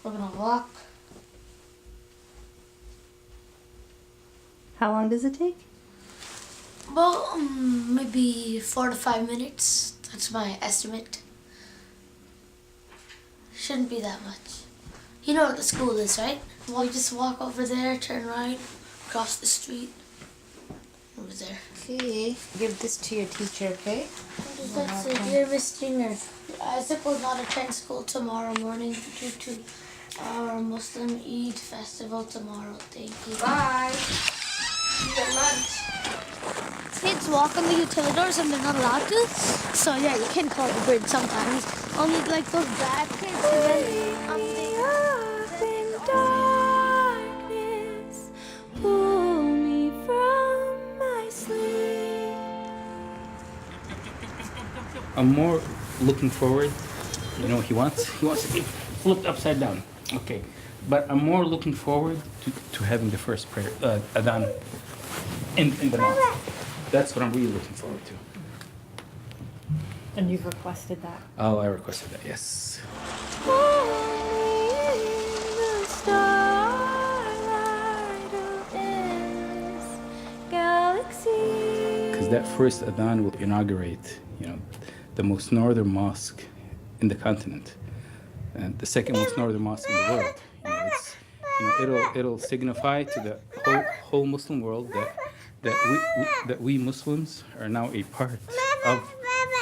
We're gonna walk. How long does it take? Well, maybe 4 to 5 minutes. That's my estimate. Shouldn't be that much. You know what the school is, right? Well, you just walk over there, turn right, cross the street. Over there. Okay. Give this to your teacher, okay? That's it. Dear Miss Junior, I suppose not attend school tomorrow morning due to our Muslim Eid festival tomorrow. Thank you. Bye. Your lunch. Kids walk on the utilidors and they're not allowed to. So yeah, you can call the bridge sometimes. Only like those bad kids and then Up in darkness, pull me from my sleep. I'm more looking forward. You know what he wants? He wants to be flipped upside down. Okay. But I'm more looking forward to having the first prayer, adhan, in the mosque. That's what I'm really looking forward to. And you've requested that? Oh, I requested that, yes. Only in the starlight of endless galaxies. Because that first adhan will inaugurate, the most northern mosque in the continent, and the second most northern mosque in the world. It'll signify to the whole Muslim world that we Muslims are now a part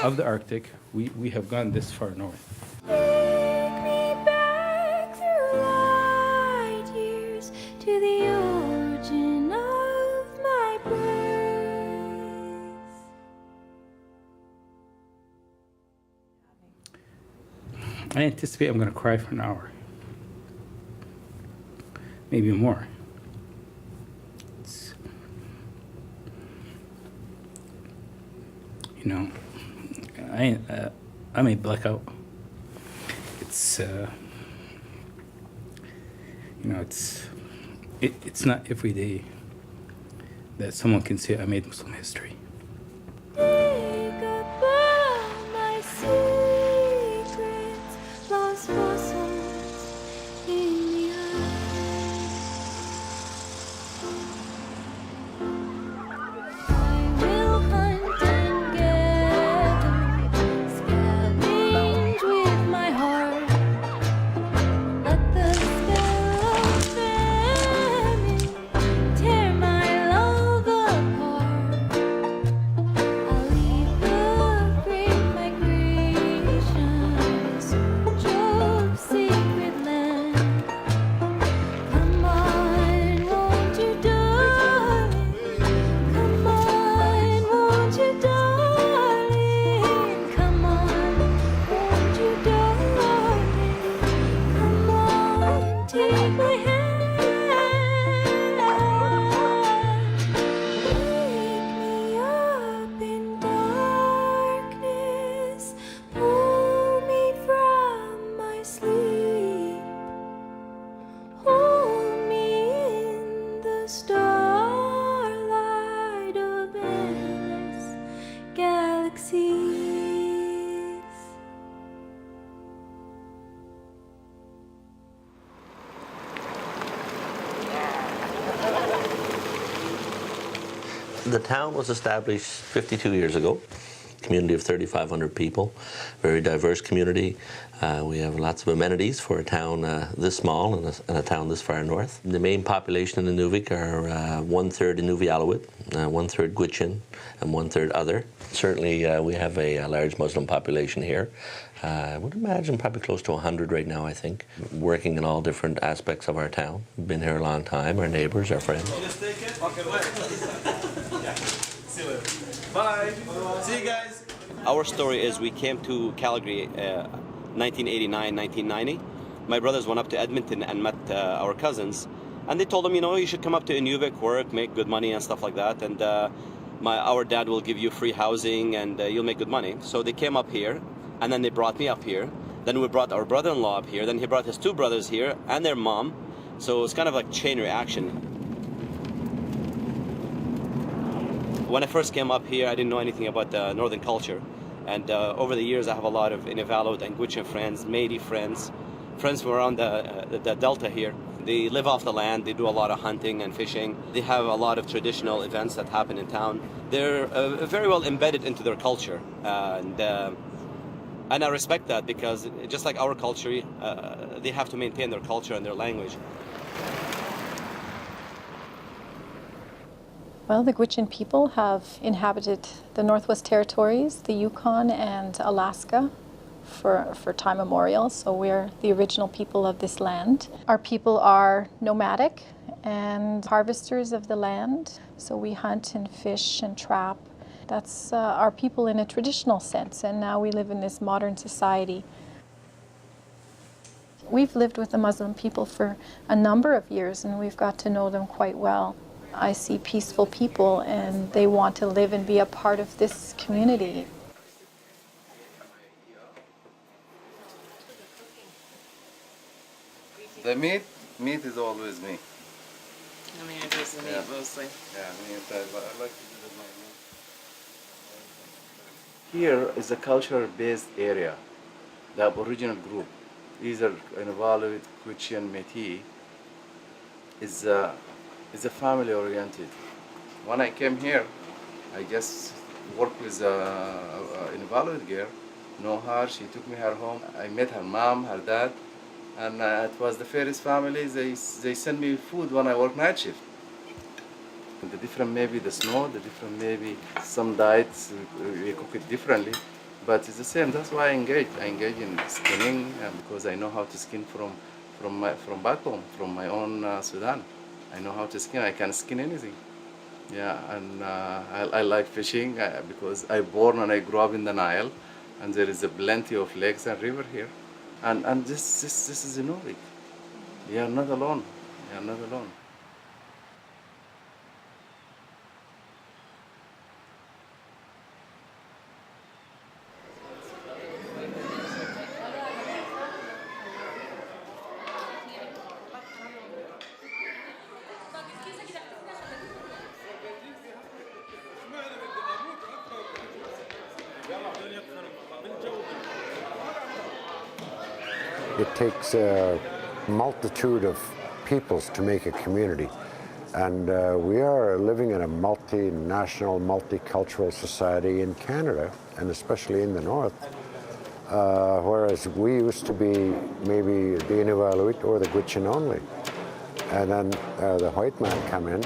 of the Arctic. We have gone this far north. Take me back through light years to the origin of my birth. I anticipate I'm going to cry for an hour, maybe more. I may black out. It's not every day that someone can say I made Muslim history. Dig up all my secrets, lost fossils in the ice. I will hunt and gather, scavenge with my heart. Let the spell of famine tear my love apart. I'll leave the great migration, search of sacred land. Come on, won't you, darling? Come on, won't you, darling? Come on, won't you, darling? Come on, take my hand. Wake me up in darkness, pull me from my sleep. Hold me in the starlight of endless galaxies. The town was established 52 years ago. Community of 3,500 people, very diverse community. We have lots of amenities for a town this small and a town this far north. The main population in Inuvik are 1/3 Inuvi Alawite, 1/3 Gwich'in, and 1/3 other. Certainly we have a large Muslim population here. I would imagine probably close to 100 right now, I think, working in all different aspects of our town. We've been here a long time, our neighbors, our friends. Bye. See you guys. Our story is we came to Calgary 1989, 1990. My brothers went up to Edmonton and met our cousins. And they told them, you should come up to Inuvik, work, make good money and stuff like that. And our dad will give you free housing and you'll make good money. So they came up here and then they brought me up here. Then we brought our brother-in-law up here. Then he brought his 2 brothers here and their mom. So it's kind of like chain reaction. When I first came up here, I didn't know anything about the northern culture. And over the years, I have a lot of Inuvialuit and Gwich'in friends, Métis friends, friends from around the delta here. They live off the land. They do a lot of hunting and fishing. They have a lot of traditional events that happen in town. They're very well embedded into their culture, and I respect that, because just like our culture, they have to maintain their culture and their language. Well, the Gwich'in people have inhabited the Northwest Territories, the Yukon, and Alaska for time immemorial, so we're the original people of this land. Our people are nomadic and harvesters of the land, so we hunt and fish and trap. That's our people in a traditional sense, and now we live in this modern society. We've lived with the Muslim people for a number of years, and we've got to know them quite well. I see peaceful people, and they want to live and be a part of this community. The meat is always me. I mean, it is the meat mostly. Yeah, meat. I like to do my meat. Here is a culture-based area. The Aboriginal group, these are Inuvialuit, Gwich'in, Métis, is a family-oriented. When I came here, I just worked with Inuvialuit girl, know her, she took me her home. I met her mom, her dad, and it was the fairest family. They sent me food when I work night shift. The different maybe the snow, the different maybe some diets we cook it differently, but it's the same. That's why I engage. I engage in skinning because I know how to skin from back home, from my own Sudan. I know how to skin. I can skin anything. Yeah, and I like fishing because I born and I grew up in the Nile, and there is a plenty of lakes and river here. And this is Inuvik. You are not alone. You are not alone. It takes a multitude of peoples to make a community. And we are living in a multinational, multicultural society in Canada, and especially in the north. Whereas we used to be maybe the Inuvialuit or the Gwich'in only. And then the white man come in,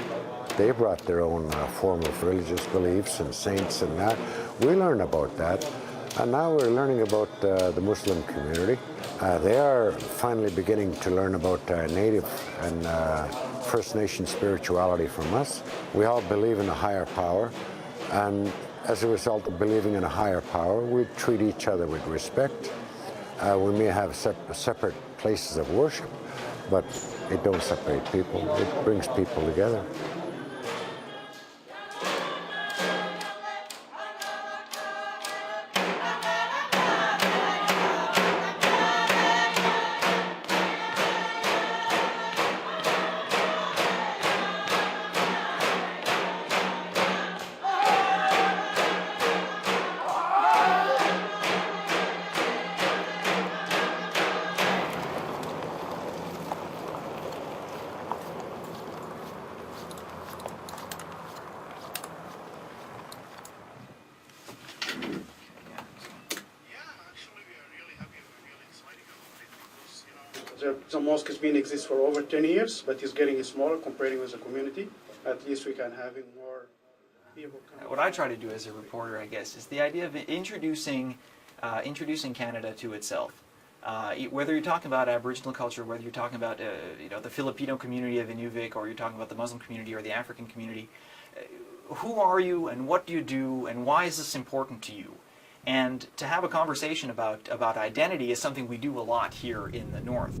they brought their own form of religious beliefs and saints and that. We learned about that. And now we're learning about the Muslim community. They are finally beginning to learn about Native and First Nation spirituality from us. We all believe in a higher power, and as a result of believing in a higher power, we treat each other with respect. We may have separate places of worship, but it don't separate people. It brings people together. The mosque has been exists for over 10 years, but it's getting smaller comparing with the community. At least we can having more people come. What I try to do as a reporter, I guess, is the idea of introducing Canada to itself. Whether you're talking about Aboriginal culture, whether you're talking about the Filipino community of Inuvik, or you're talking about the Muslim community or the African community, who are you and what do you do and why is this important to you? And to have a conversation about identity is something we do a lot here in the north.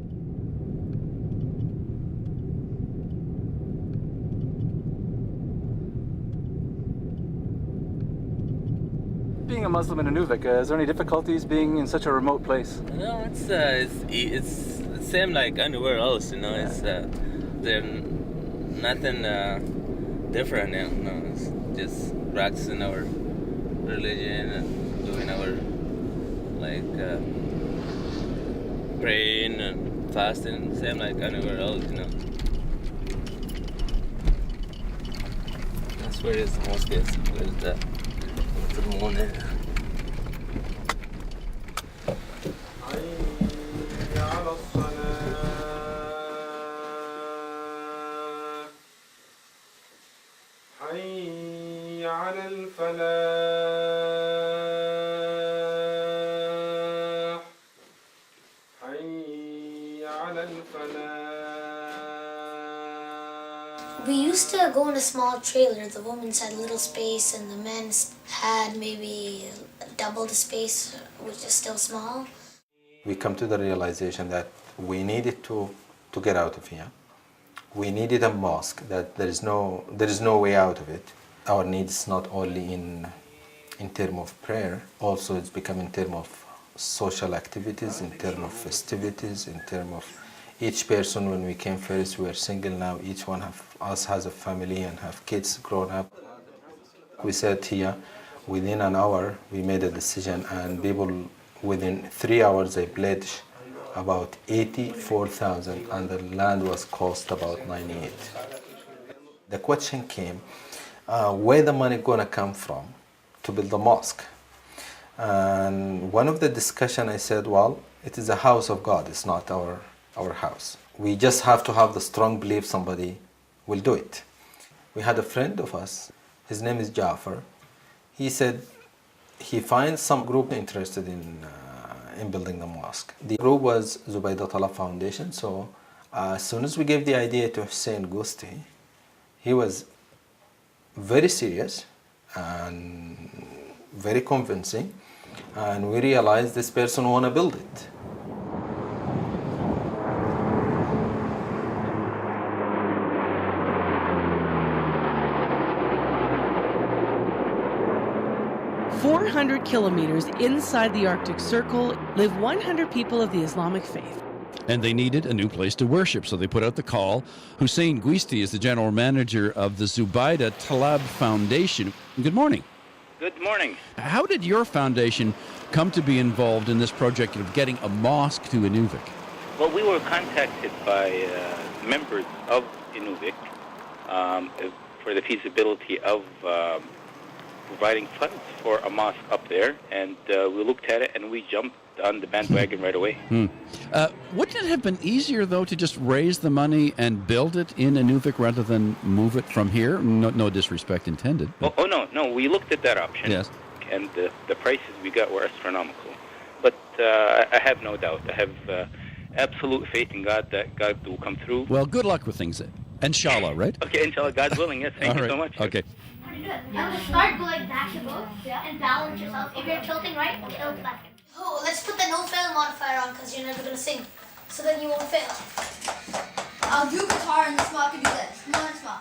Being a Muslim in Inuvik, is there any difficulties being in such a remote place? No, it's same like anywhere else, you know. It's there's nothing different, you know. It's just practicing our religion and doing our praying and fasting, same like anywhere else, you know. That's where the mosque is. There's that. To the morning. حي على الفلاح حي على الفلاح. We used to go in a small trailer. The women's had little space and the men's had maybe double the space, which is still small. We come to the realization that we needed to get out of here. We needed a mosque, that there is no way out of it. Our need is not only in terms of prayer, also it's become in terms of social activities, in terms of festivities, in terms of each person. When we came first, we were single. Now each one of us has a family and have kids grown up. We sat here, within an hour we made a decision, and people within 3 hours they pledged about 84,000, and the land was cost about 98. The question came, where the money gonna come from to build the mosque? And one of the discussion I said, well, it is a house of God, it's not our house. We just have to have the strong belief somebody will do it. We had a friend of us, his name is Jafar. He said he finds some group interested in building the mosque. The group was Zubaydah Talab Foundation, so as soon as we gave the idea to Hussein Gusti, he was very serious and very convincing, and we realized this person want to build it. "400 kilometers inside the Arctic Circle live 100 people of the Islamic faith. And they needed a new place to worship, so they put out the call. Hussein Guisti is the general manager of the Zubaydah Talab Foundation. Good morning. Good morning. How did your foundation come to be involved in this project of getting a mosque to Inuvik? Well, we were contacted by members of Inuvik for the feasibility of providing funds for a mosque up there, and we looked at it and we jumped on the bandwagon right away. Wouldn't it have been easier, though, to just raise the money and build it in Inuvik rather than move it from here? No disrespect intended. Oh, no, we looked at that option. Yes. And the prices we got were astronomical. But I have no doubt. I have absolute faith in God that God will come through. Well, good luck with things. Inshallah, right? Okay, inshallah, God's willing, yes. Thank you so much. Okay. And start going back and forth and balance yourself. If you're tilting right, tilt left. Oh, let's put the no fail modifier on because you're never going to sing. So then you won't fail. I'll do guitar and the small can do this. Come on, small.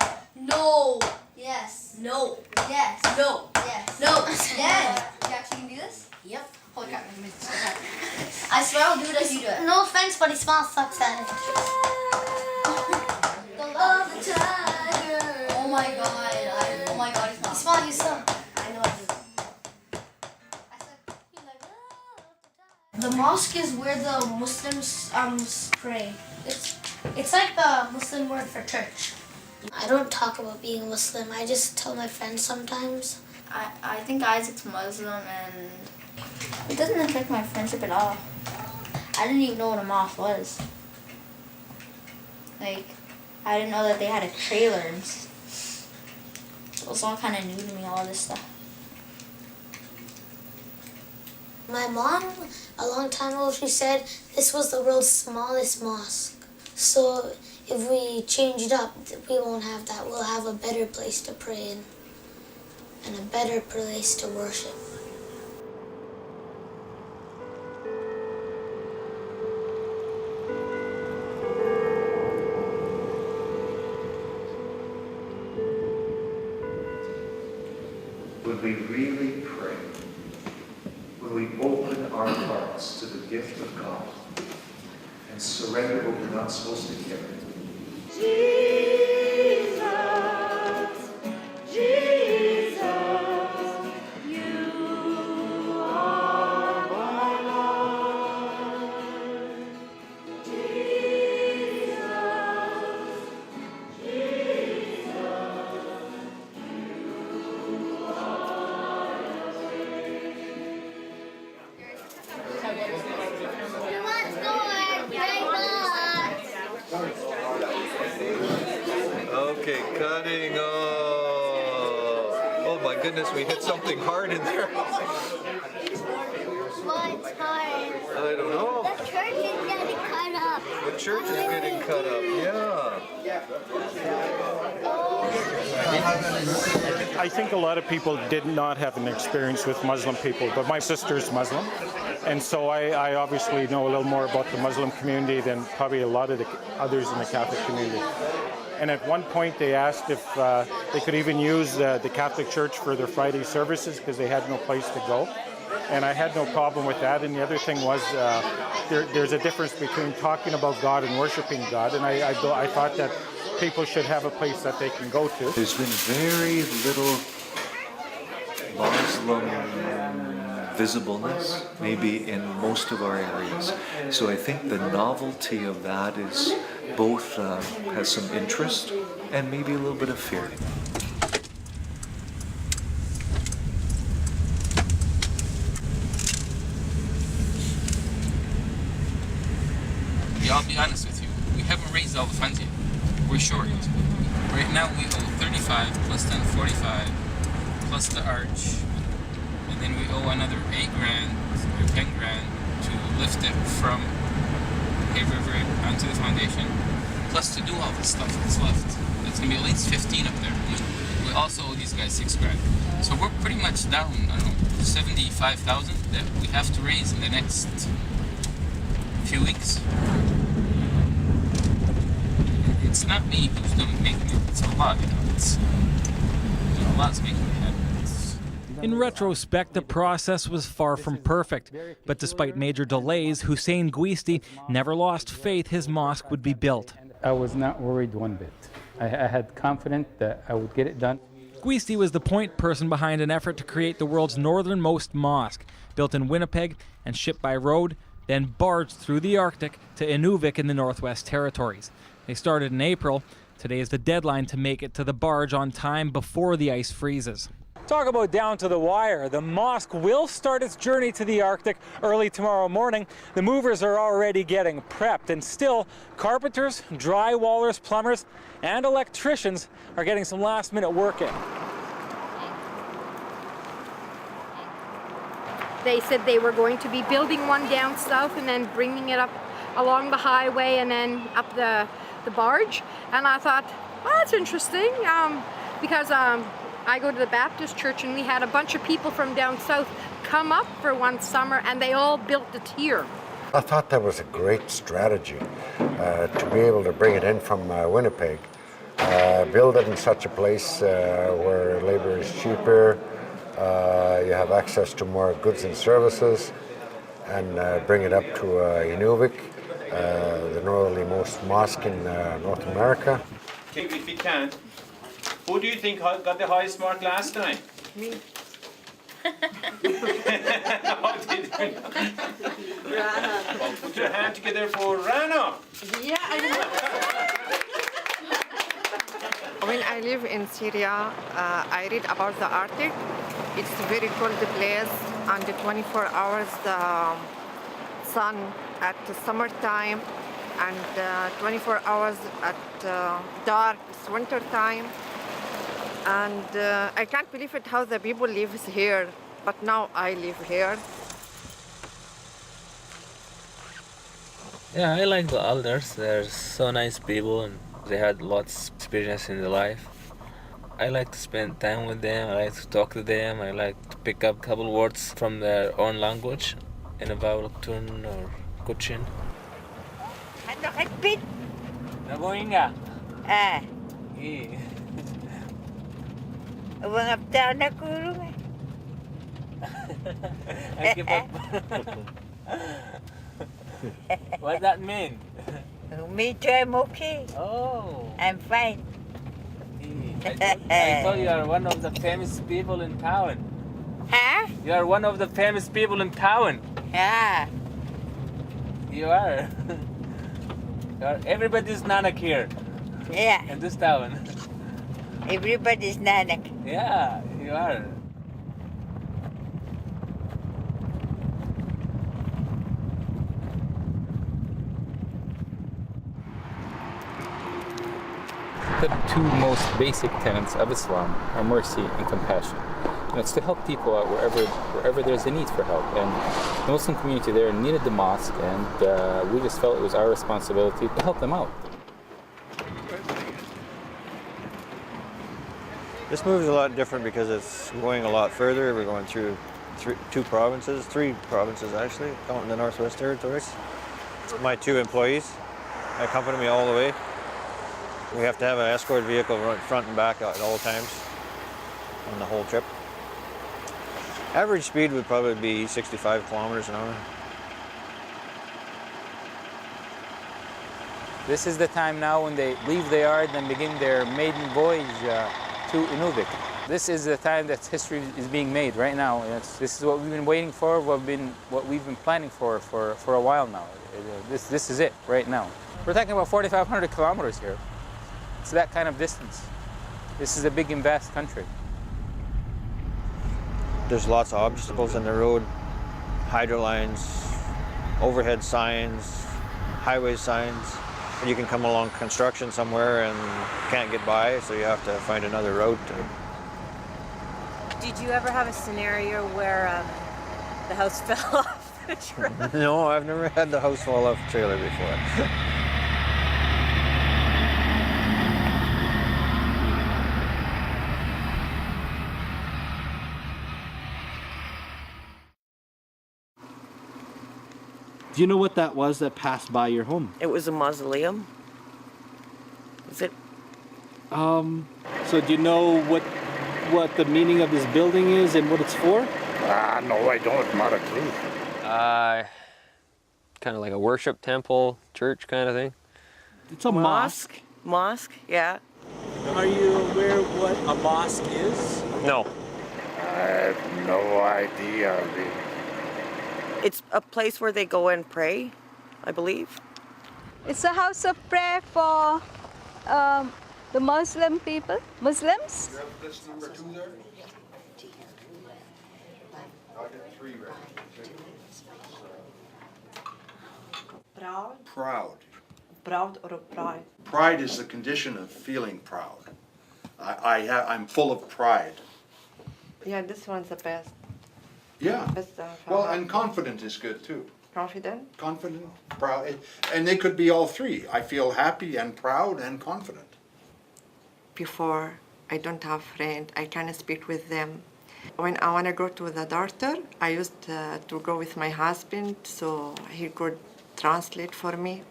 No. Yes. No. Yes. No. Yes. No. Yes. You actually can do this? Yep. Holy crap, I missed this. I swear I'll do it as you do it. No offense, buddy. Small sucks at it. The love of the tiger. Oh my god. Oh my god, he's not. Small, you suck. I know I do. The mosque is where the Muslims pray. It's like the Muslim word for church. I don't talk about being Muslim. I just tell my friends sometimes. I think Isaac's Muslim and it doesn't affect my friendship at all. I didn't even know what a mosque was. Like, I didn't know that they had a trailer and it was all kind of new to me, all this stuff. My mom, a long time ago, she said this was the world's smallest mosque. So if we change it up, we won't have that. We'll have a better place to pray in and a better place to worship. When we really pray, when we open our hearts to the gift of God and surrender what we're not supposed to carry. Jesus, Jesus, you are my life. goodness, we hit something hard in there. What's hard? I don't know. The church is getting cut up. The church is getting cut up, yeah. I think a lot of people did not have an experience with Muslim people, but my sister's Muslim, and so I obviously know a little more about the Muslim community than probably a lot of the others in the Catholic community. And at one point they asked if they could even use the Catholic Church for their Friday services because they had no place to go. And I had no problem with that. And the other thing was there's a difference between talking about God and worshiping God. And I thought that people should have a place that they can go to. There's been very little Muslim visibleness, maybe in most of our areas. So I think the novelty of that is both has some interest and maybe a little bit of fear. I'll be honest with you, we haven't raised all the funds yet. We're short. Right now we owe 35 plus 10, 45 plus the arch, and then we owe another 8 grand or 10 grand to lift it from Hay River onto the foundation, plus to do all this stuff that's left. It's gonna be at least 15 up there. We also owe these guys 6 grand. So we're pretty much down, I don't know, 75,000 that we have to raise in the next few weeks. It's not me who's going to make me. It's Allah, you know. It's Allah's making me happy. In retrospect, the process was far from perfect, but despite major delays, Hussein Guisti never lost faith his mosque would be built. I was not worried one bit. I had confidence that I would get it done. Guisti was the point person behind an effort to create the world's northernmost mosque, built in Winnipeg and shipped by road, then barged through the Arctic to Inuvik in the Northwest Territories. They started in April. Today is the deadline to make it to the barge on time before the ice freezes. Talk about down to the wire. The mosque will start its journey to the Arctic early tomorrow morning. The movers are already getting prepped, and still, carpenters, drywallers, plumbers, and electricians are getting some last-minute work in. They said they were going to be building one down south and then bringing it up along the highway and then up the barge. And I thought, well, that's interesting, because I go to the Baptist church and we had a bunch of people from down south come up for one summer and they all built it here. I thought that was a great strategy to be able to bring it in from Winnipeg, build it in such a place where labor is cheaper, you have access to more goods and services, and bring it up to Inuvik, the northerlymost mosque in North America. If you can, who do you think got the highest mark last time? Me. How did you know? Rana. Well, put your hand together for Rana. Yeah, I know. When I live in Syria, I read about the Arctic. It's a very cold place, and the 24 hours the sun at the summertime, and 24 hours at dark, it's winter time. And I can't believe it how the people live here, but now I live here. Yeah, I like the elders. They're so nice people and they had lots of experience in their life. I like to spend time with them. I like to talk to them. I like to pick up a couple words from their own language in a Vaultun or Kuchin. Nagoinga. Ah. Wangapta kurung. I keep up. What does that mean? Me too, I'm okay. Oh. I'm fine. I thought you are one of the famous people in town. Huh? You are one of the famous people in town. Yeah. You are. Everybody's Nanak here. Yeah. In this town. Everybody's Nanak. Yeah, you are. The two most basic tenets of Islam are mercy and compassion. It's to help people out wherever there's a need for help. And the Muslim community there needed the mosque, and we just felt it was our responsibility to help them out. This move is a lot different because it's going a lot further. We're going through three provinces actually, out in the Northwest Territories. My 2 employees accompany me all the way. We have to have an escort vehicle run front and back at all times on the whole trip. Average speed would probably be 65 kilometers an hour. This is the time now when they leave the yard and begin their maiden voyage to Inuvik. This is the time that history is being made right now. This is what we've been waiting for, what we've been planning for a while now. This is it right now. We're talking about 4,500 kilometers here. It's that kind of distance. This is a big and vast country. There's lots of obstacles in the road, hydro lines, overhead signs, highway signs. You can come along construction somewhere and can't get by, so you have to find another route. Did you ever have a scenario where the house fell off the trailer? No, I've never had the house fall off the trailer before. Do you know what that was that passed by your home? It was a mausoleum. Is it? So do you know what the meaning of this building is and what it's for? No, I don't. Not a clue. Kind of like a worship temple, church kind of thing. It's a mosque. Mosque, yeah. Are you aware what a mosque is? No. I have no idea. It's a place where they go and pray, I believe. It's a house of prayer for the Muslim people, Muslims. You have list number 2 there? I'll get 3 ready. Proud? Proud or pride? Pride is the condition of feeling proud. I'm full of pride. Yeah, this one's the best. Yeah. Well, and confident is good too. Confident? Confident, proud, and they could be all 3. I feel happy and proud and confident. Before, I don't have friends. I can't speak with them. When I want to go to the doctor, I used to go with my husband so he could translate for me.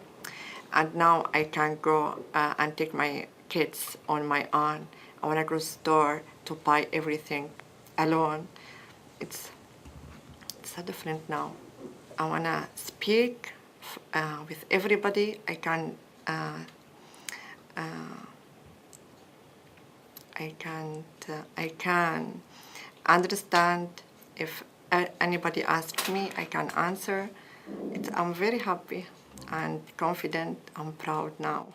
And now I can go and take my kids on my own. I want to go to the store to buy everything alone. It's so different now. I want to speak with everybody. I can understand if anybody asks me, I can answer. I'm very happy and confident. I'm proud now.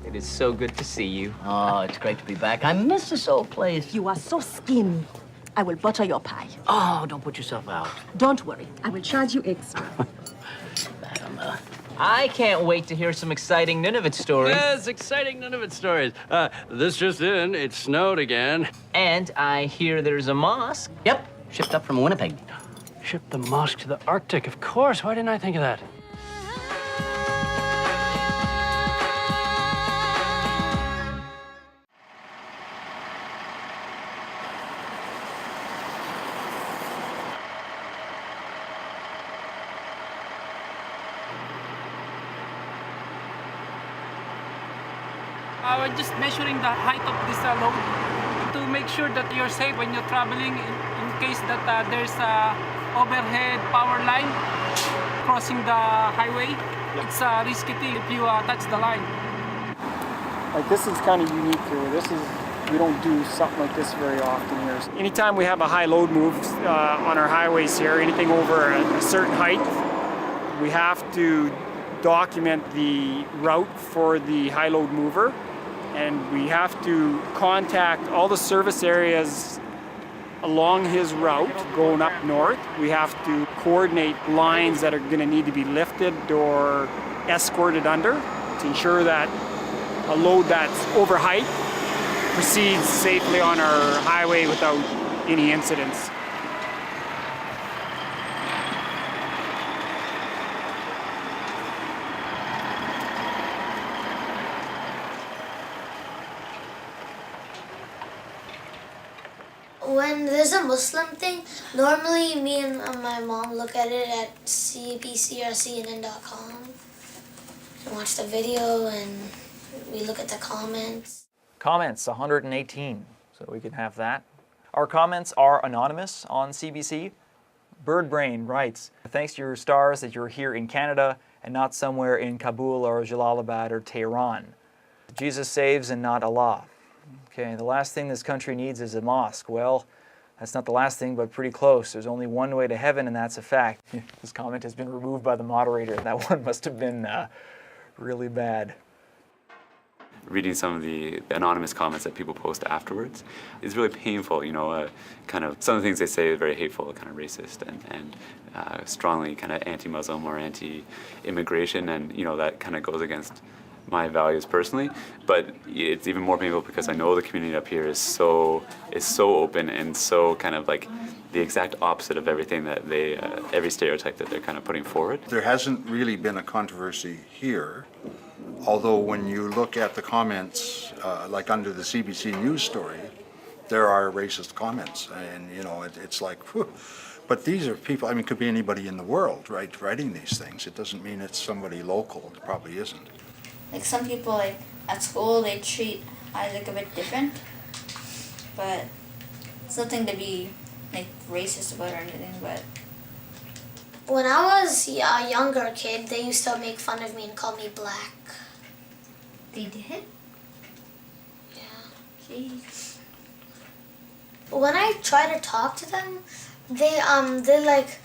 It is so good to see you. Oh, it's great to be back. I miss this old place. You are so skinny. I will butter your pie. Oh, don't put yourself out. Don't worry. I will charge you extra. I can't wait to hear some exciting Nunavut stories. Yes, exciting Nunavut stories. This just in, it snowed again. And I hear there's a mosque. Yep, shipped up from Winnipeg. Shipped the mosque to the Arctic, of course. Why didn't I think of that? We're just measuring the height of this load to make sure that you're safe when you're traveling in case that there's a overhead power line crossing the highway. It's a risky thing if you touch the line. Like this is kind of unique here. We don't do something like this very often here. Anytime we have a high load move on our highways here, anything over a certain height, we have to document the route for the high load mover, and we have to contact all the service areas along his route going up north, we have to coordinate lines that are going to need to be lifted or escorted under to ensure that a load that's over height proceeds safely on our highway without any incidents. When there's a Muslim thing, normally me and my mom look at it at CBC or CNN.com and watch the video, and we look at the comments. Comments 118, so we can have that. Our comments are anonymous on CBC. Birdbrain writes, thanks to your stars that you're here in Canada and not somewhere in Kabul or Jalalabad or Tehran. Jesus saves and not Allah. Okay, the last thing this country needs is a mosque. Well, that's not the last thing, but pretty close. There's only one way to heaven, and that's a fact. This comment has been removed by the moderator. That one must have been really bad. Reading some of the anonymous comments that people post afterwards is really painful. You know, kind of some of the things they say are very hateful, kind of racist, and strongly kind of anti-Muslim or anti-immigration, and you know that kind of goes against my values personally. But it's even more painful because I know the community up here is so open and so kind of like the exact opposite of everything that they every stereotype that they're kind of putting forward. There hasn't really been a controversy here. Although when you look at the comments, like under the CBC News story, there are racist comments, and you know it's like, whew. But these are people. I mean, it could be anybody in the world, right? Writing these things. It doesn't mean it's somebody local. It probably isn't. Like some people, like at school, they treat Isaac a bit different, but it's nothing to be like racist about or anything. But when I was a younger kid, they used to make fun of me and call me black. They did? Yeah. Jeez. When I try to talk to them, they're like,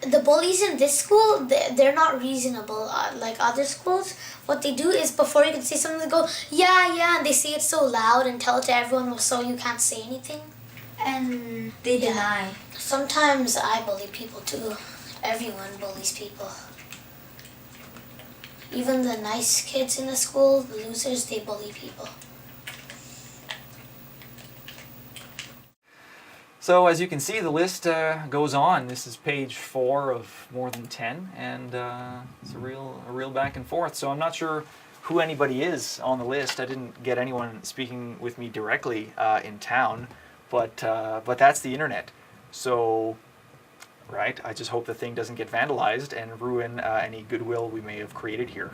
the bullies in this school, they're not reasonable like other schools. What they do is before you can say something, they go, yeah, and they say it so loud and tell it to everyone so you can't say anything. And they deny. Sometimes I bully people too. Everyone bullies people. Even the nice kids in the school, the losers, they bully people. So as you can see, the list goes on. This is page 4 of more than 10, and it's a real back and forth. So I'm not sure who anybody is on the list. I didn't get anyone speaking with me directly in town, but that's the internet. So, right, I just hope the thing doesn't get vandalized and ruin any goodwill we may have created here.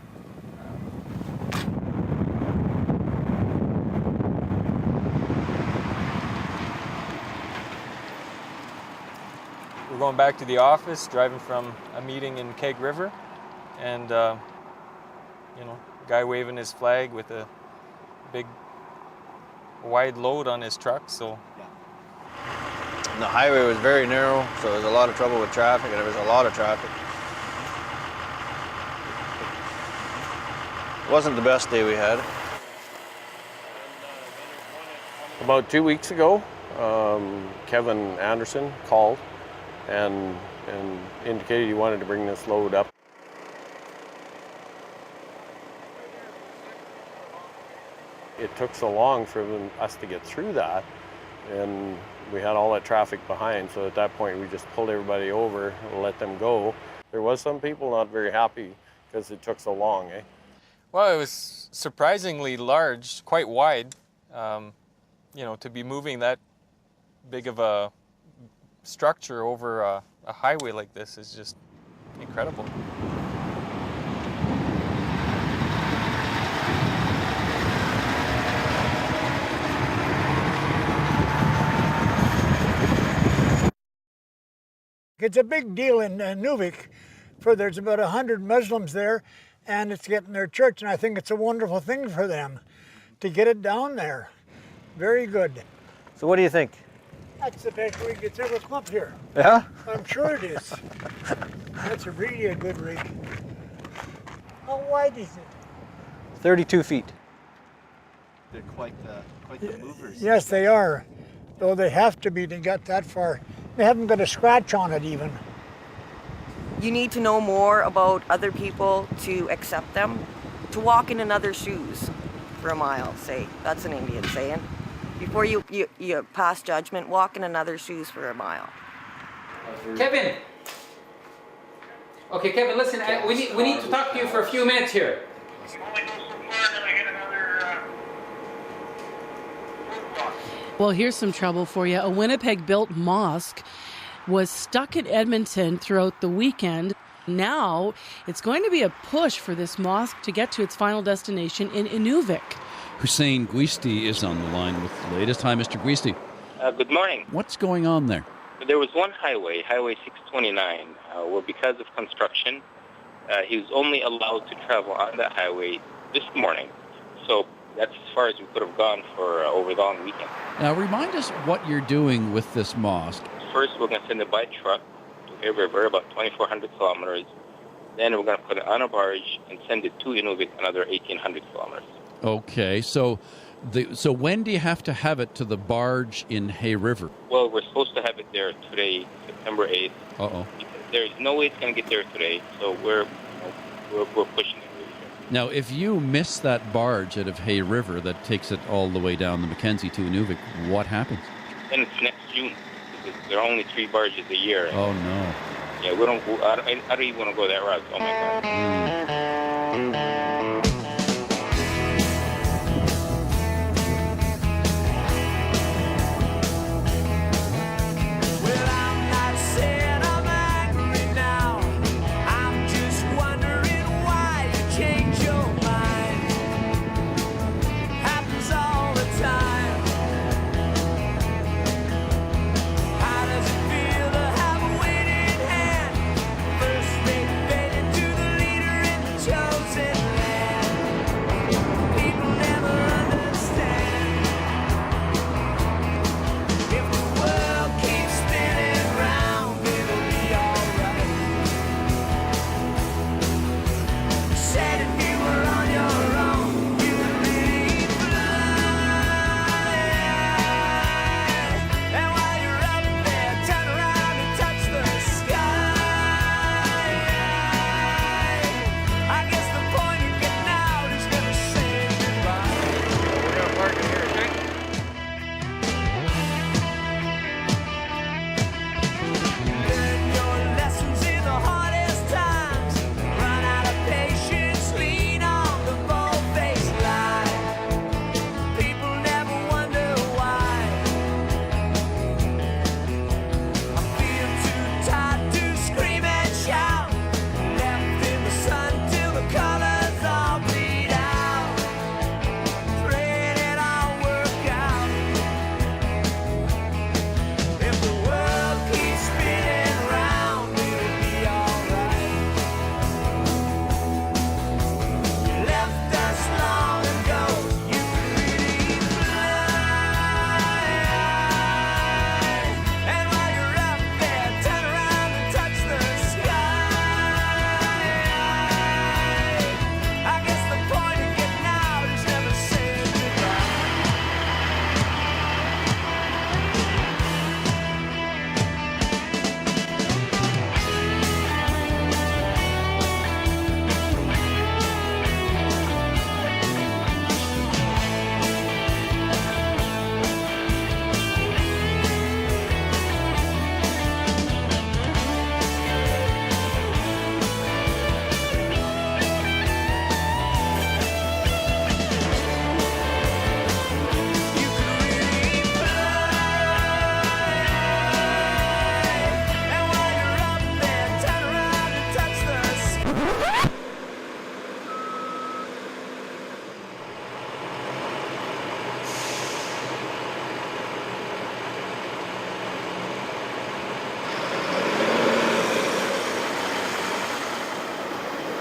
We're going back to the office, driving from a meeting in Keg River, and you know, guy waving his flag with a big wide load on his truck. So And the highway was very narrow, so there was a lot of trouble with traffic, and there was a lot of traffic. It wasn't the best day we had. About 2 weeks ago, Kevin Anderson called and indicated he wanted to bring this load up. It took so long for us to get through that, and we had all that traffic behind, so at that point we just pulled everybody over and let them go. There was some people not very happy because it took so long, eh? well, it was surprisingly large, quite wide. You know, to be moving that big of a structure over a highway like this is just incredible. It's a big deal in Nuvik, for there's about 100 Muslims there, and it's getting their church, and I think it's a wonderful thing for them to get it down there. Very good. So what do you think? That's the best rig that's ever come up here. Yeah? I'm sure it is. That's really a good rig. How wide is it? 32 feet. They're quite the movers. Yes, they are. though they have to be to get that far. They haven't got a scratch on it even. You need to know more about other people to accept them. To walk in another's shoes for a mile, say. That's an Indian saying. Before you pass judgment, walk in another's shoes for a mile. Kevin! Okay, Kevin, listen, we need to talk to you for a few minutes here. Well, here's some trouble for you. A Winnipeg-built mosque was stuck in Edmonton throughout the weekend. Now, it's going to be a push for this mosque to get to its final destination in Inuvik. Hussein Guisti is on the line with the latest. Hi, Mr. Guisti. Good morning. What's going on there? There was one highway, Highway 629, where because of construction, he was only allowed to travel on that highway this morning. So that's as far as we could have gone for over the long weekend. Now, remind us what you're doing with this mosque. First, we're going to send it by truck to Hay River, about 2,400 kilometers. Then we're going to put it on a barge and send it to Inuvik, another 1,800 kilometers. Okay, so when do you have to have it to the barge in Hay River? Well, we're supposed to have it there today, September 8th. Uh-oh. Because there's no way it's going to get there today, so we're pushing it. Now, if you miss that barge out of Hay River that takes it all the way down the Mackenzie to Inuvik, what happens? Then it's next June, because there are only 3 barges a year. Oh, no. Yeah, I don't even want to go that route. Oh, my God.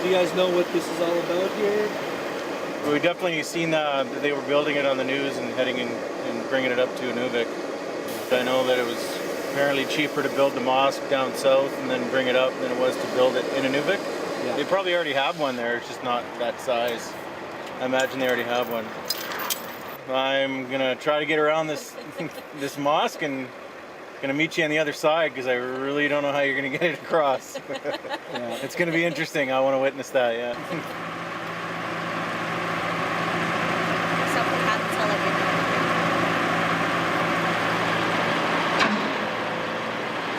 Do you guys know what this is all about here? We definitely seen that they were building it on the news and heading in and bringing it up to Inuvik. I know that it was apparently cheaper to build the mosque down south and then bring it up than it was to build it in Inuvik. Yeah. They probably already have one there, it's just not that size. I imagine they already have one. I'm gonna try to get around this this mosque and gonna meet you on the other side because I really don't know how you're gonna get it across. Yeah. It's gonna be interesting. I want to witness that. Yeah.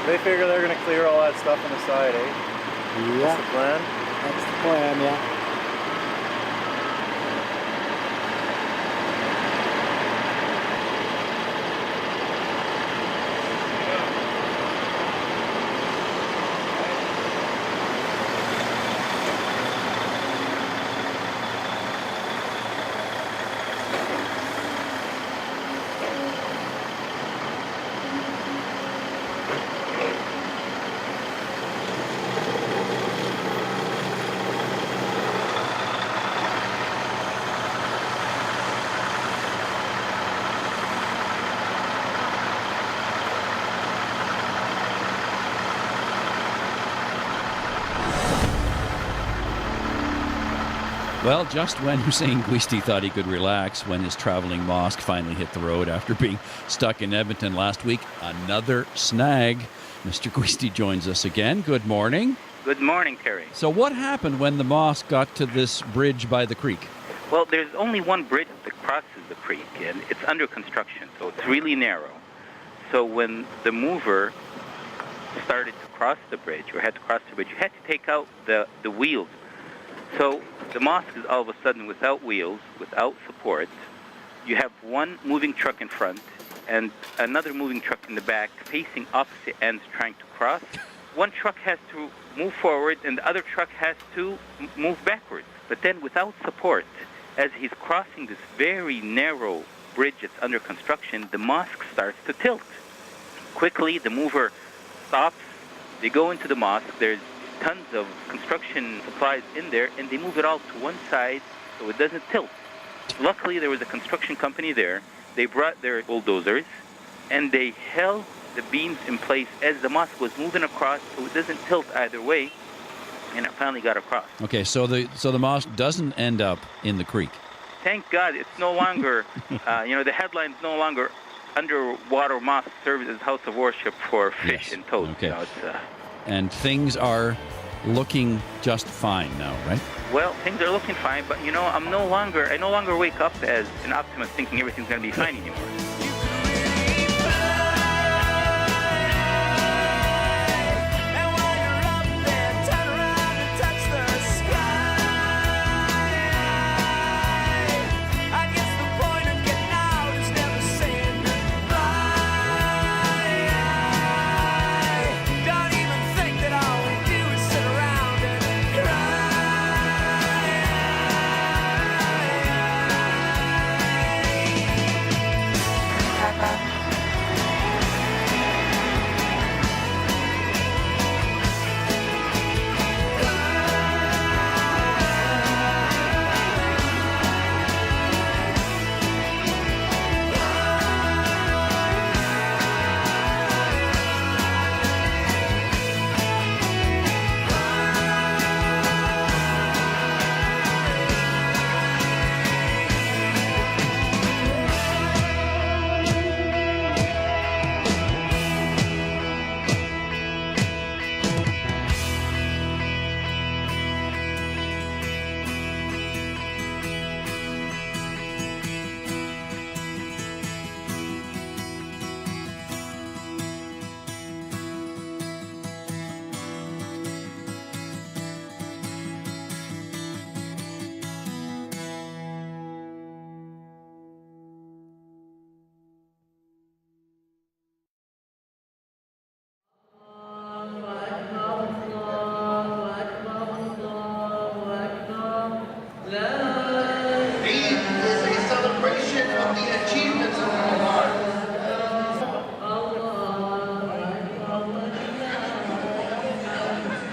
They figure they're gonna clear all that stuff on the side, eh? Yeah. That's the plan. That's the plan, yeah. Well, just when Hussein Guisti thought he could relax, when his traveling mosque finally hit the road after being stuck in Edmonton last week, another snag. Mr. Guisti joins us again. Good morning. Good morning, Terry. So what happened when the mosque got to this bridge by the creek? Well, there's only one bridge that crosses the creek, and it's under construction, so it's really narrow. So when the mover started to cross the bridge, or had to cross the bridge, you had to take out the wheels. So the mosque is all of a sudden without wheels, without support. You have one moving truck in front and another moving truck in the back facing opposite ends trying to cross. One truck has to move forward and the other truck has to move backwards. But then without support, as he's crossing this very narrow bridge that's under construction, the mosque starts to tilt. Quickly, the mover stops. They go into the mosque. There's tons of construction supplies in there, and they move it all to one side so it doesn't tilt. Luckily, there was a construction company there. They brought their bulldozers, and they held the beams in place as the mosque was moving across so it doesn't tilt either way, and it finally got across. Okay, so the mosque doesn't end up in the creek. Thank God it's no longer, the headline's no longer underwater mosque serves as house of worship for fish and toads. Okay. It's, and things are looking just fine now, right? well, things are looking fine, but I no longer wake up as an optimist thinking everything's going to be fine anymore.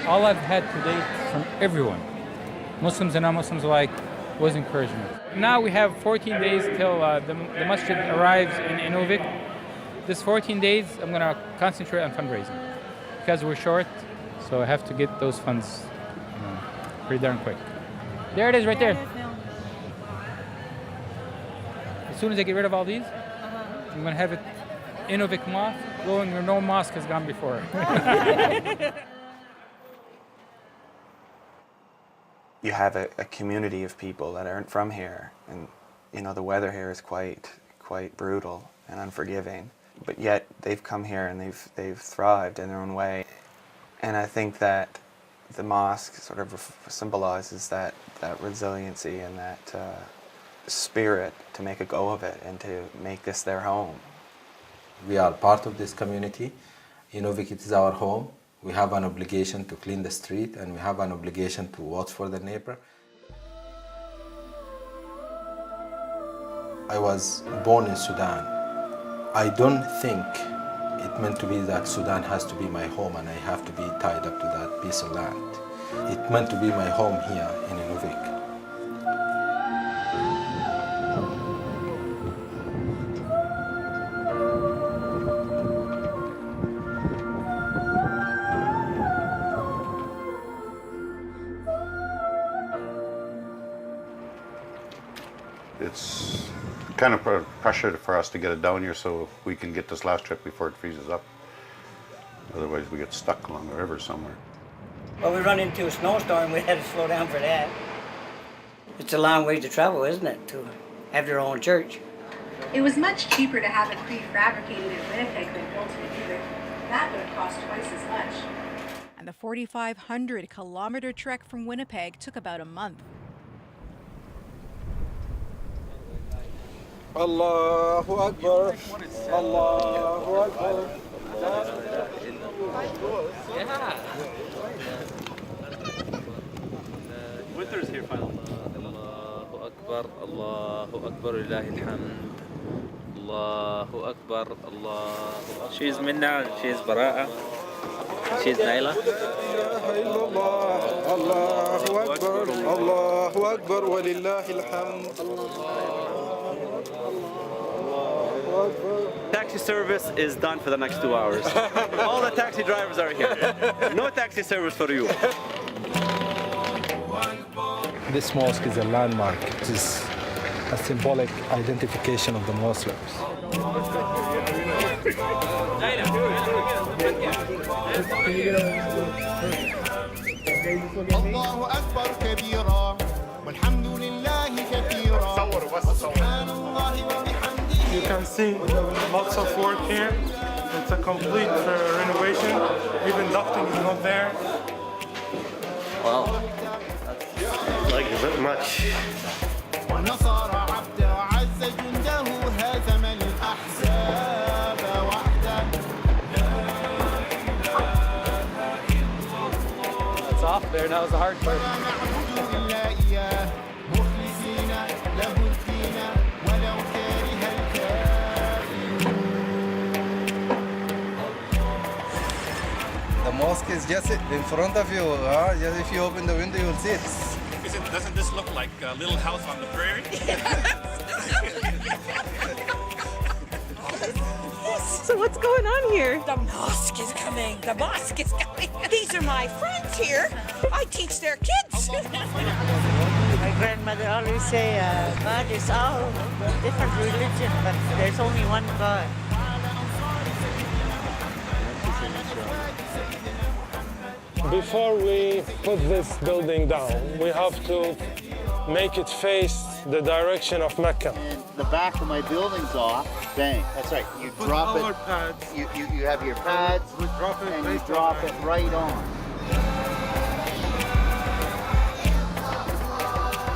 All I've had to date from everyone, Muslims and non-Muslims alike, was encouragement. Now we have 14 days till the masjid arrives in Inuvik. This 14 days, I'm going to concentrate on fundraising because we're short, so I have to get those funds pretty darn quick. There it is right there. As soon as they get rid of all these, I'm going to have it Inuvik mosque going where no mosque has gone before. You have a community of people that aren't from here, and you know the weather here is quite brutal and unforgiving. But yet they've come here and they've thrived in their own way, and I think that the mosque sort of symbolizes that resiliency and that spirit to make a go of it and to make this their home. We are part of this community. Inuvik, it is our home. We have an obligation to clean the street, and we have an obligation to watch for the neighbor. I was born in Sudan. I don't think it meant to be that Sudan has to be my home and I have to be tied up to that piece of land. It meant to be my home here in Inuvik. It's kind of pressure for us to get it down here so we can get this last trip before it freezes up. Otherwise we get stuck along the river somewhere. Well, we run into a snowstorm, we had to slow down for that. It's a long way to travel, isn't it, to have your own church? It was much cheaper to have it prefabricated in Winnipeg than built in Inuvik. That would have cost twice as much. And the 4,500-kilometer trek from Winnipeg took about a month. Allahu Akbar, Allahu Akbar. Yeah. Winter's here finally. Allahu Akbar, Allahu Akbar, lillahi alhamd. Allahu Akbar, Allahu Akbar. She's Minna, she's Bara'a, she's Naila. Allahu Akbar, Allahu Akbar, wa lillahi alhamd. Taxi service is done for the next 2 hours. All the taxi drivers are here. No taxi service for you. This mosque is a landmark. It is a symbolic identification of the Muslims. Allahu Akbar kabira, walhamdulillahi kathira, subhanallahi wa bihamdihi. You can see lots of work here. It's a complete renovation. Even ducting is not there. Wow, that's like a bit much. ونصر عبده عز جنده هزم الأحزاب وحده. It's off there, now it's the hard part. The mosque is just in front of you. Just if you open the window, you'll see it. Doesn't this look like a little house on the prairie? So what's going on here? The mosque is coming. The mosque is coming. These are my friends here. I teach their kids. My grandmother always say, God is all different religion, but there's only one God. Before we put this building down, we have to make it face the direction of Mecca. The back of my building's off. Bang. That's right. You drop it. Pads. You have your pads. We drop it and you drop it right on.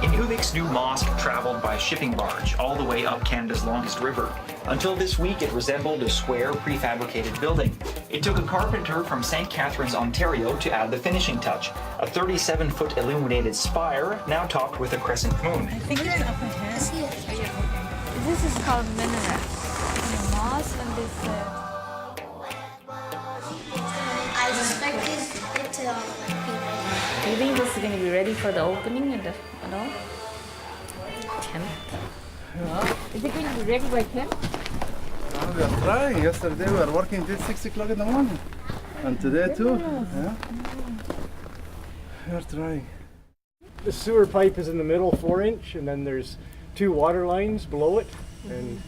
Inuvik's new mosque traveled by shipping barge all the way up Canada's longest river. Until this week, it resembled a square, prefabricated building. It took a carpenter from St. Catharines, Ontario to add the finishing touch. A 37-foot illuminated spire, now topped with a crescent moon. I think it's up ahead. This is called minaret. The mosque and this... I suspect it's people. Do you think this is going to be ready for the opening and all? 10th? Is it going to be ready by 10? We are trying. Yesterday we were working till 6 o'clock in the morning. And today too. Yeah. We are trying. The sewer pipe is in the middle, 4-inch, and then there's 2 water lines below it. and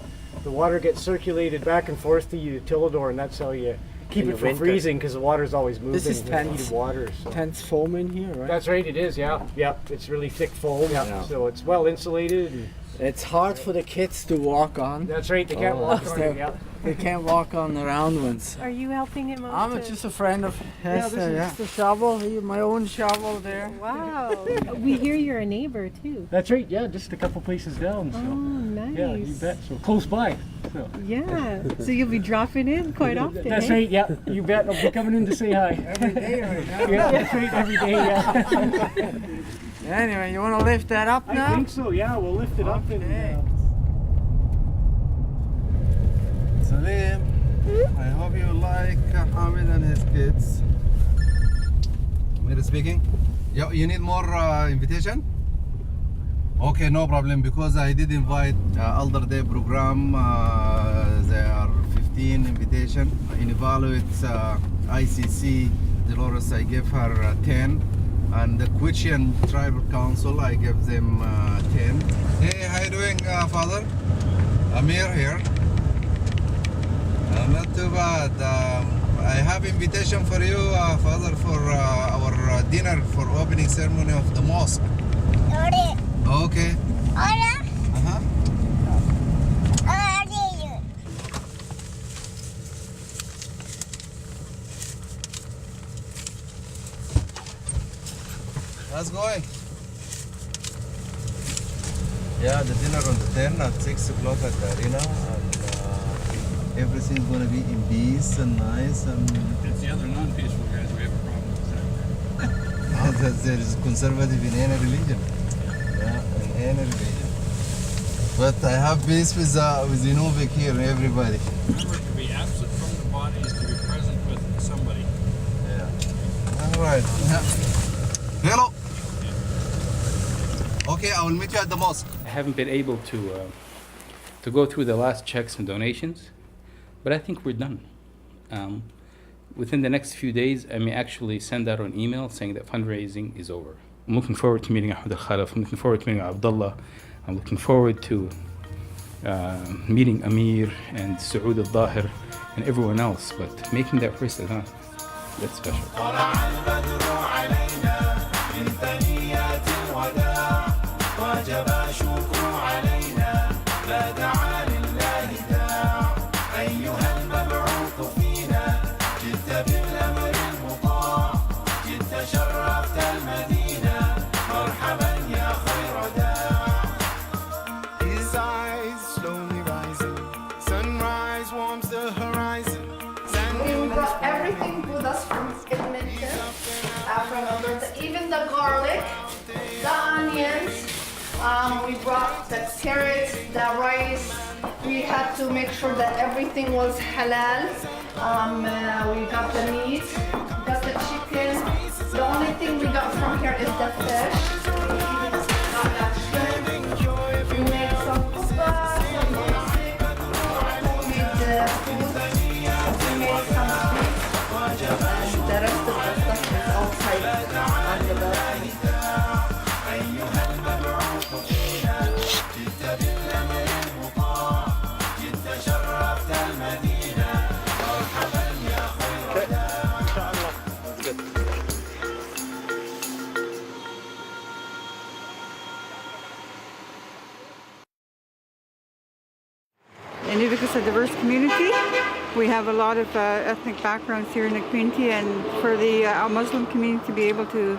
the water gets circulated back and forth to utilidor, and that's how you keep it from freezing, because the water's always moving. This is tense. Heated water. So. Tense foam in here, right? That's right. It is. Yeah. Yeah. It's really thick foam. Yeah. So it's well insulated. And it's hard for the kids to walk on. That's right. They can't walk on it. Yeah. They can't walk on the round ones. Are you helping him out? I'm just a friend of his. This is the shovel. My own shovel there. Wow. We hear you're a neighbor too. That's right. Yeah, just a couple places down. So. Oh, nice. Yeah, you bet. So close by. So. Yeah. So you'll be dropping in quite often. That's eh? right. Yeah, you bet. I'll be coming in to say hi. Every day right now. Yeah, that's right. Every day. Yeah. Anyway, you want to lift that up now? I think so. Yeah, we'll lift it up and. Salim, I hope you like Hamid and his kids. Amir speaking. You need more invitation? Okay, no problem, because I did invite Elder Day program. There are 15 invitation. In evaluate ICC, Dolores, I gave her 10. And the Quechian Tribal Council, I gave them 10. Hey, how you doing, Father? Amir here. Not too bad. I have invitation for you, Father, for our dinner for opening ceremony of the mosque. Okay. Uh-huh. How's it going? Yeah, the dinner on the 10 at 6 o'clock at the arena. And, everything's going to be in peace and nice. And It's the other non-peaceful guys we have a problem with that. there is conservative in any religion. Yeah, in any religion. But I have peace with Inuvik here, everybody. Remember, to be absent from the body is to be present with somebody. Yeah. All right. Hello. Okay, I will meet you at the mosque. I haven't been able to go through the last checks and donations, but I think we're done. Within the next few days, I may actually send out an email saying that fundraising is over. I'm looking forward to meeting Ahmed Al-Khalaf. I'm looking forward to meeting Abdullah. I'm looking forward to meeting Amir and Saoud Al-Dahir and everyone else, but making that first adhan, that's special. Even the garlic, the onions, we brought the carrots, the rice. We had to make sure that everything was halal. We got the meat, we got the chicken. The only thing we got from here is the fish. Got that shrimp. We made some kuba, some basic homemade food. We made some sweets. And the rest of the stuff is outside on the bed. Inuvik is a diverse community. We have a lot of ethnic backgrounds here in the community, and for the Muslim community to be able to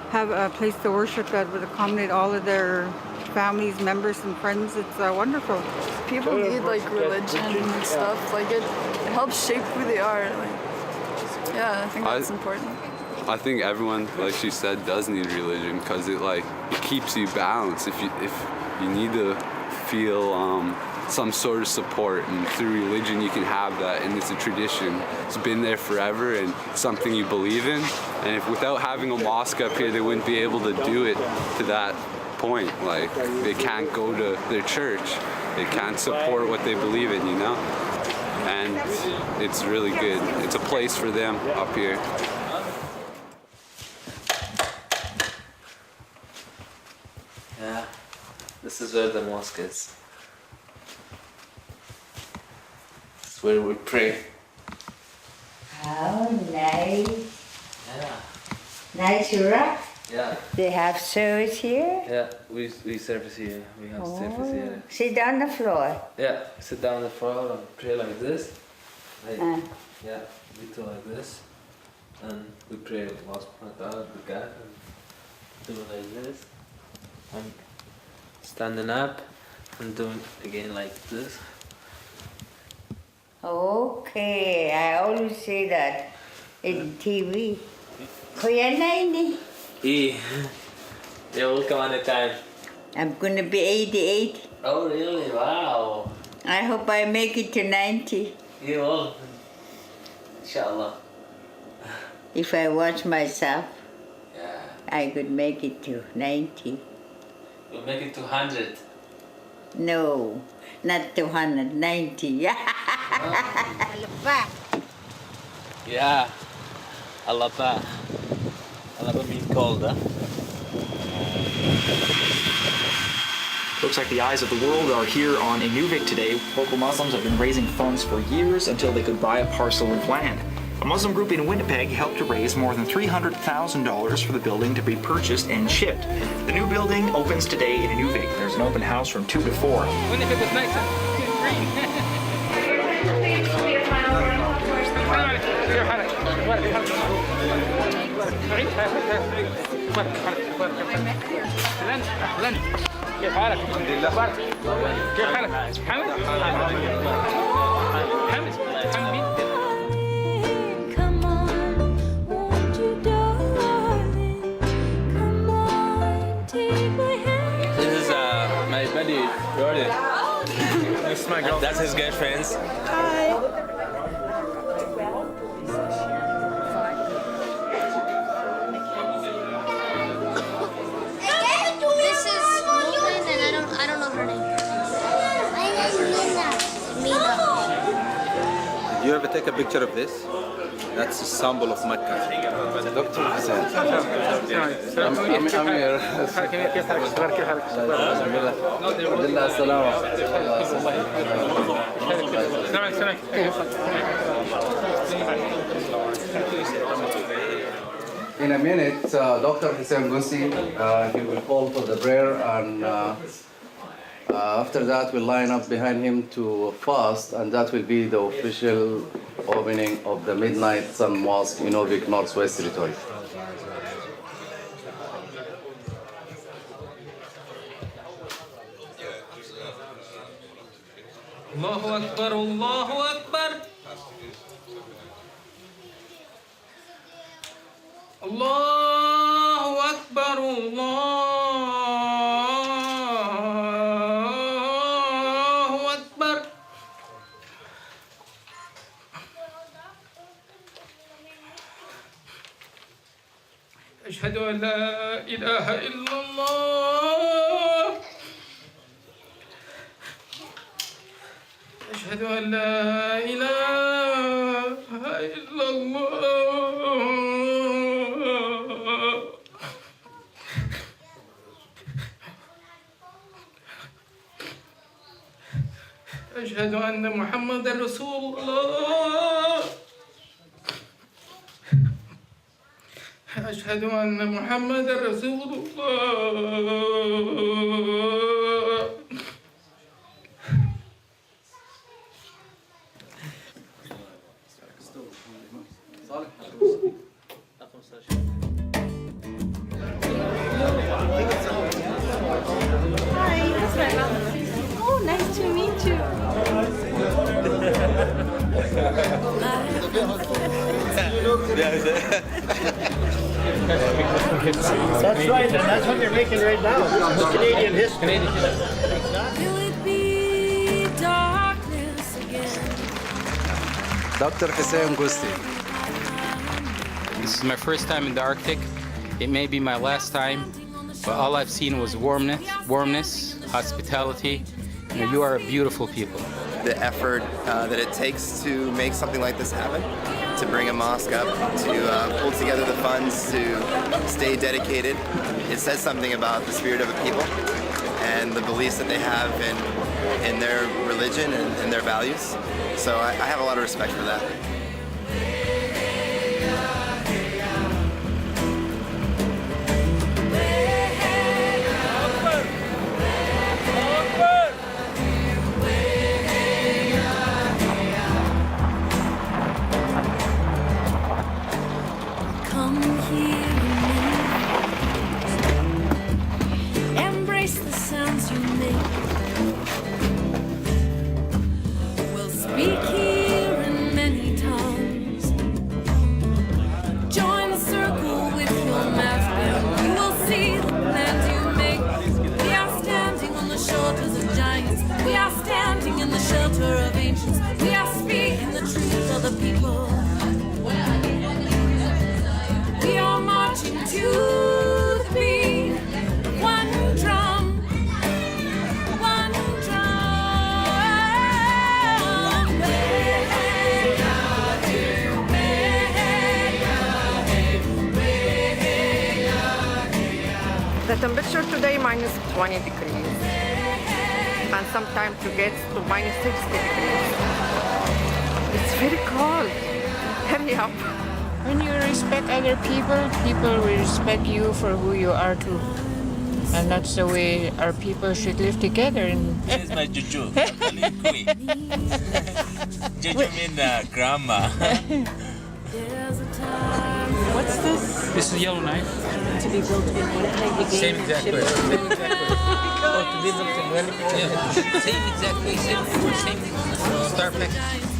have a place to worship that would accommodate all of their families, members, and friends, it's wonderful. People need like religion and stuff. Like it helps shape who they are. Like, yeah, I think that's important. I think everyone, like she said, does need religion because it keeps you balanced. If you need to feel some sort of support, and through religion you can have that, and it's a tradition. It's been there forever and something you believe in, and if without having a mosque up here they wouldn't be able to do it to that point. Like they can't go to their church, they can't support what they believe in, you know, and it's really good. It's a place for them up here. Yeah, this is where the mosque is. where we pray. Oh, nice. Yeah. Nice rock. Yeah. They have service here? Yeah, we service here. We have service here. Sit on the floor. Yeah, sit down on the floor and pray like this. Like, yeah, we do like this. And we pray with God, and do like this. And standing up and doing again like this. Okay, I always say that in TV. Kuya Naini. You're welcome anytime. I'm gonna be 88. Oh really? Wow. I hope I make it to 90. You will. Inshallah. If I watch myself, Yeah. I could make it to 90. You'll make it to 100. No, not 290. Yeah. I love that. I love it being cold, huh? Looks like the eyes of the world are here on Inuvik today. Local Muslims have been raising funds for years until they could buy a parcel of land. A Muslim group in Winnipeg helped to raise more than $300,000 for the building to be purchased and shipped. The new building opens today in Inuvik. There's an open house from 2 to 4. Winnipeg was nice and green. كيف حالك؟ اخبارك؟ كيف حالك؟ حمد؟ حمد؟ حمد مين؟ This is my buddy Jordan. This is my girlfriend. That's his girlfriend. Hi. This is Moskén, and I don't know her name. My name is Mina. Did you ever take a picture of this? That's a symbol of Mecca. Dr. Hussein. I'm here. كيف حالك؟ اخبارك؟ كيف حالك؟ الحمد لله السلامة. سلامك. In a minute, Dr. Hussein Gusi, he will call for the prayer, and after that we'll line up behind him to fast, and that will be the official opening of the Midnight Sun Mosque in Inuvik, Northwest Territory. الله أكبر الله أكبر الله أكبر الله أكبر أشهد أن لا إله إلا الله أشهد أن لا إله إلا الله أشهد أن محمدا رسول الله أشهد أن محمدا رسول الله Oh, nice to meet you. That's right, and that's what they're making right now. Canadian history. Dr. Hussein Gusti. This is my first time in the Arctic. It may be my last time, but all I've seen was warmness, hospitality. You know, you are a beautiful people. The effort that it takes to make something like this happen, to bring a mosque up, to pull together the funds, to stay dedicated. It says something about the spirit of a people. and the beliefs that they have in their religion and their values. So I have a lot of respect for that. Come here, embrace the sounds you make. We'll speak here in many tongues. Join the circle with your mask, and you will see the plans you make. We are standing on the shoulders of giants. We are standing in the shelter of ancients. We are speaking the truth of the people. We are marching to the beat of one drum, one drum. The temperature today minus 20 degrees, and sometimes it gets to minus 60 degrees. It's very cold. Hurry up. When you respect other people, people will respect you for who you are too. And that's the way our people should live together. This is my juju. Juju means grandma. What's this? This is yellow knife. To be built in Winnipeg. Same exact way. Same exact way. Oh, to be built in Winnipeg? Yeah. Same exact way, same star package.